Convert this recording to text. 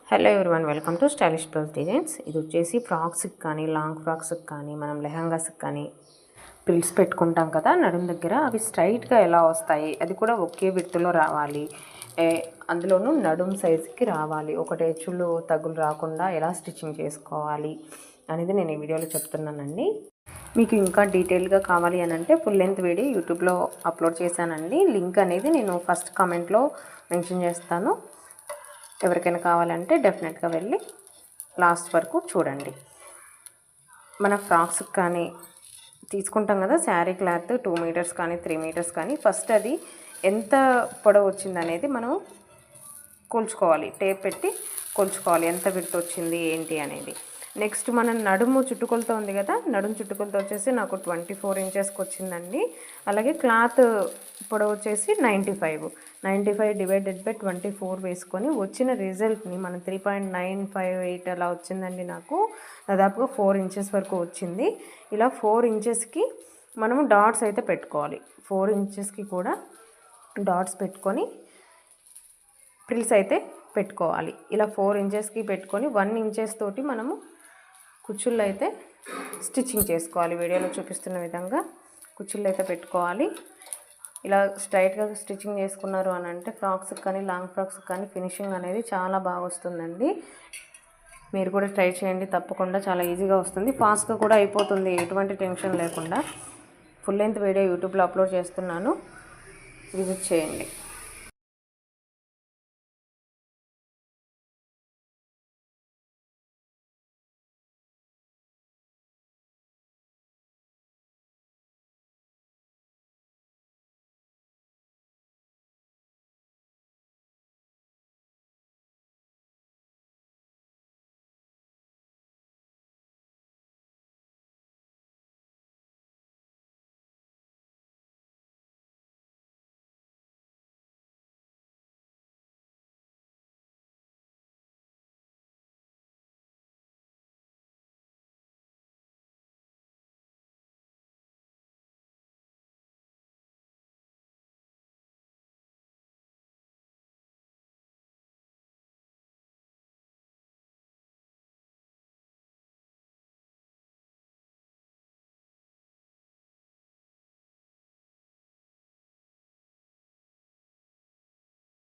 Hello everyone, welcome to stylish blouse designs. ఇది వచ్చేసి ఫ్రాక్స్కి కానీ లాంగ్ ఫ్రాక్స్కి కానీ మనం లెహంగాస్కి కానీ ప్రిల్స్ పెట్టుకుంటాం కదా నడుం దగ్గర, అవి స్ట్రైట్గా ఎలా వస్తాయి, అది కూడా ఒకే విత్తులో రావాలి, అందులోనూ నడుం సైజుకి రావాలి, ఒకటి హెచ్చులు తగ్గులు రాకుండా ఎలా స్టిచ్చింగ్ చేసుకోవాలి అనేది నేను ఈ వీడియోలో చెప్తున్నానండి. మీకు ఇంకా డీటెయిల్గా కావాలి అని అంటే ఫుల్ లెంత్ వీడియో యూట్యూబ్లో అప్లోడ్ చేశానండి. లింక్ అనేది నేను ఫస్ట్ కామెంట్లో మెన్షన్ చేస్తాను. ఎవరికైనా కావాలంటే డెఫినెట్గా వెళ్ళి లాస్ట్ వరకు చూడండి. మన ఫ్రాక్స్కి కానీ తీసుకుంటాం కదా శారీ క్లాత్ 2 మీటర్స్ కానీ 3 మీటర్స్ కానీ, ఫస్ట్ అది ఎంత పొడవు వచ్చింది అనేది మనం కొలుచుకోవాలి. టేప్ పెట్టి కొలుచుకోవాలి ఎంత విడ్త్ వచ్చింది ఏంటి అనేది. నెక్స్ట్ మనం నడుము చుట్టుకొలతో ఉంది కదా, నడుము చుట్టుకొలతో వచ్చేసి నాకు 24 ఇంచెస్కి వచ్చిందండి. అలాగే క్లాత్ పొడవు వచ్చేసి 95 డివైడెడ్ బై 24 వేసుకొని వచ్చిన రిజల్ట్ని మనం 3.958 అలా వచ్చిందండి. నాకు దాదాపుగా 4 ఇంచెస్ వరకు వచ్చింది. ఇలా 4 ఇంచెస్కి మనము డాట్స్ అయితే పెట్టుకోవాలి. 4 ఇంచెస్కి కూడా డాట్స్ పెట్టుకొని ప్రిల్స్ అయితే పెట్టుకోవాలి. ఇలా 4 ఇంచెస్కి పెట్టుకొని 1 ఇంచెస్ తోటి మనము కుచ్చుళ్ళు అయితే స్టిచ్చింగ్ చేసుకోవాలి. వీడియోలో చూపిస్తున్న విధంగా కుచ్చుళ్ళు అయితే పెట్టుకోవాలి. ఇలా స్ట్రైట్గా స్టిచ్చింగ్ చేసుకున్నారు అని అంటే ఫ్రాక్స్కి కానీ లాంగ్ ఫ్రాక్స్కి కానీ ఫినిషింగ్ అనేది చాలా బాగా వస్తుందండి. మీరు కూడా ట్రై చేయండి, తప్పకుండా చాలా ఈజీగా వస్తుంది, ఫాస్ట్గా కూడా అయిపోతుంది, ఎటువంటి టెన్షన్ లేకుండా. ఫుల్ లెంత్ వీడియో యూట్యూబ్లో అప్లోడ్ చేస్తున్నాను, విజిట్ చేయండి.